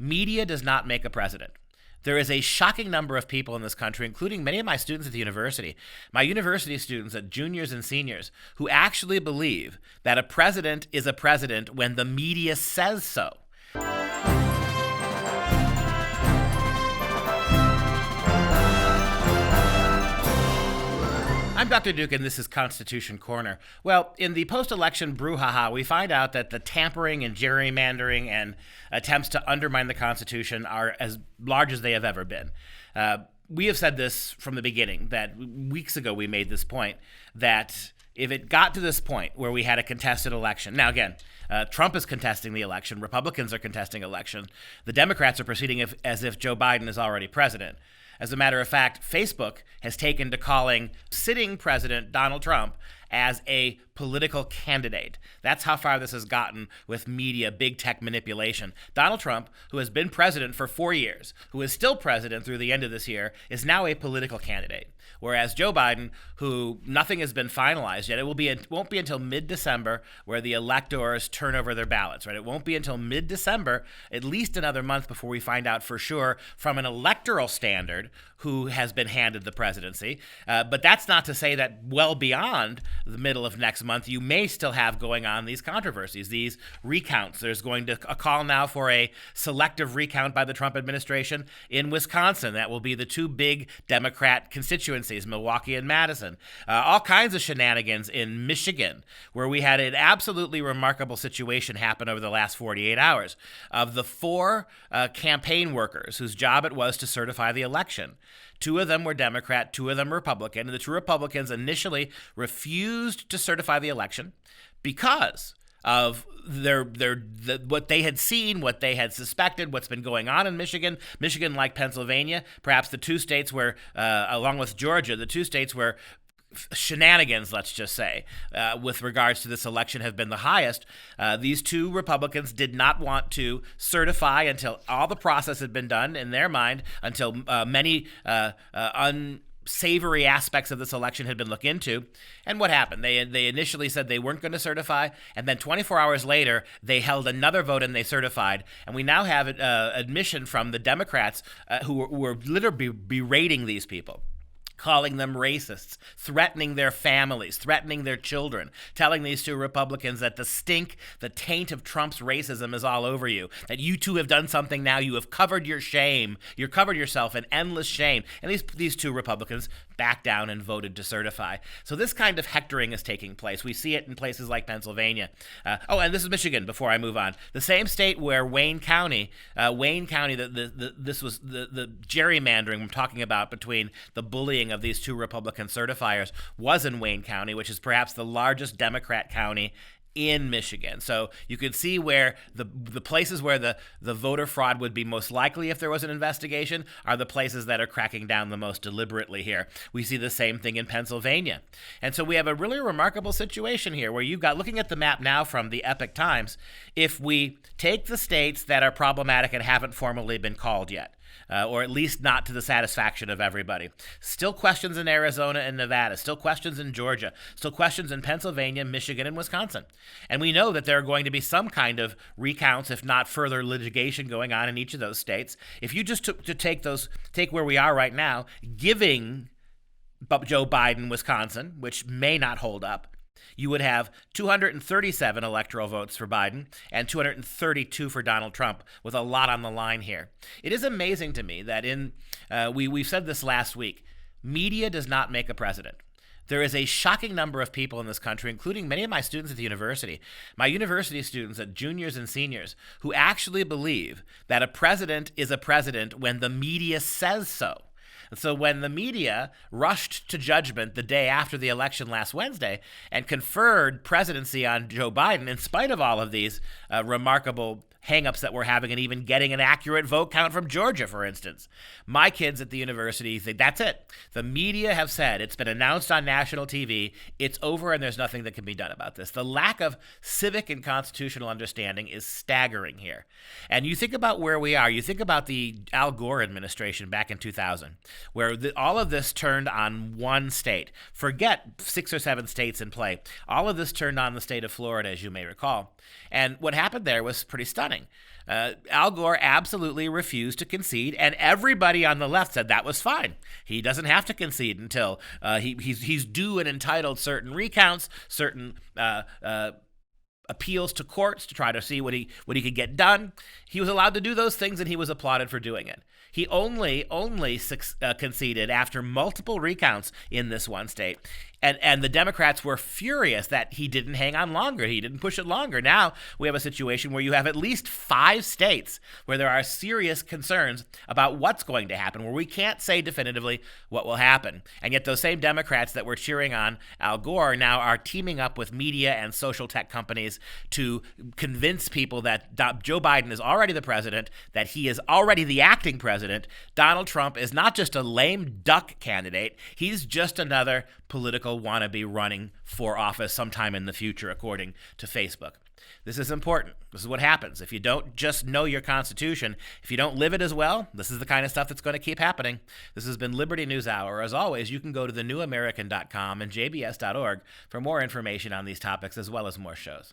Media does not make a president. There is a shocking number of people in this country, including many of my students at the university, my university students at juniors and seniors, who actually believe that a president is a president when the media says so. I'm Dr. Duke, and this is Constitution Corner. Well, in the post-election brouhaha, we find out that the tampering and gerrymandering and attempts to undermine the Constitution are as large as they have ever been. We have said this from the beginning, that weeks ago we made this point, that if it got to this point where we had a contested election, now again, Trump is contesting the election, Republicans are contesting election, the Democrats are proceeding as if Joe Biden is already president. As a matter of fact, Facebook has taken to calling sitting President Donald Trump as a political candidate. That's how far this has gotten with media, big tech manipulation. Donald Trump, who has been president for 4 years, who is still president through the end of this year, is now a political candidate. Whereas Joe Biden, who nothing has been finalized yet, it won't be until mid-December where the electors turn over their ballots, right? It won't be until mid-December, at least another month before we find out for sure from an electoral standard who has been handed the presidency. But that's not to say that well beyond the middle of next month, you may still have going on these controversies, these recounts. There's going to a call now for a selective recount by the Trump administration in Wisconsin. That will be the two big Democrat constituencies, Milwaukee and Madison. All kinds of shenanigans in Michigan, where we had an absolutely remarkable situation happen over the last 48 hours. Of the four campaign workers whose job it was to certify the election, 2 of them were Democrat, 2 of them Republican, and the 2 Republicans initially refused to certify the election because of what they had seen, what they had suspected, what's been going on in Michigan. Michigan, like Pennsylvania, perhaps the 2 states where, along with Georgia, the 2 states where shenanigans, let's just say, with regards to this election have been the highest. These 2 Republicans did not want to certify until all the process had been done in their mind, until many unsavory aspects of this election had been looked into. And what happened? They initially said they weren't going to certify, and then 24 hours later, they held another vote and they certified. And we now have admission from the Democrats who were literally berating these people, calling them racists, threatening their families, threatening their children, telling these 2 Republicans that the stink, the taint of Trump's racism is all over you, that you too have done something now, you have covered your shame, you've covered yourself in endless shame. And these 2 Republicans backed down and voted to certify. So this kind of hectoring is taking place. We see it in places like Pennsylvania. And this is Michigan, before I move on. The same state where Wayne County, this was the gerrymandering I'm talking about between the bullying of these 2 Republican certifiers was in Wayne County, which is perhaps the largest Democrat county in Michigan. So you could see where the places where the voter fraud would be most likely if there was an investigation are the places that are cracking down the most deliberately here. We see the same thing in Pennsylvania. And so we have a really remarkable situation here where you've got, looking at the map now from the Epoch Times, if we take the states that are problematic and haven't formally been called yet, or at least not to the satisfaction of everybody. Still questions in Arizona and Nevada, still questions in Georgia, still questions in Pennsylvania, Michigan, and Wisconsin. And we know that there are going to be some kind of recounts, if not further litigation going on in each of those states. If you just took to take where we are right now, giving Joe Biden Wisconsin, which may not hold up, you would have 237 electoral votes for Biden and 232 for Donald Trump, with a lot on the line here. It is amazing to me that we've said this last week, media does not make a president. There is a shocking number of people in this country, including many of my students at the university, my university students at juniors and seniors, who actually believe that a president is a president when the media says so. So when the media rushed to judgment the day after the election last Wednesday and conferred presidency on Joe Biden, in spite of all of these remarkable hangups that we're having and even getting an accurate vote count from Georgia, for instance. My kids at the university think that's it. The media have said, it's been announced on national TV, it's over and there's nothing that can be done about this. The lack of civic and constitutional understanding is staggering here. And you think about where we are. You think about the Al Gore administration back in 2000, where all of this turned on one state. Forget 6 or 7 states in play. All of this turned on the state of Florida, as you may recall. And what happened there was pretty stunning. Al Gore absolutely refused to concede, and everybody on the left said that was fine. He doesn't have to concede until he's due and entitled certain recounts, certain appeals to courts to try to see what he could get done. He was allowed to do those things, and he was applauded for doing it. He only conceded after multiple recounts in this one state. And the Democrats were furious that he didn't hang on longer. He didn't push it longer. Now we have a situation where you have at least 5 states where there are serious concerns about what's going to happen, where we can't say definitively what will happen. And yet those same Democrats that were cheering on Al Gore now are teaming up with media and social tech companies to convince people that Joe Biden is already the president, that he is already the acting president. Donald Trump is not just a lame duck candidate. He's just another political wannabe running for office sometime in the future, according to Facebook. This is important. This is what happens. If you don't just know your Constitution, if you don't live it as well, this is the kind of stuff that's going to keep happening. This has been Liberty News Hour. As always, you can go to thenewamerican.com and jbs.org for more information on these topics as well as more shows.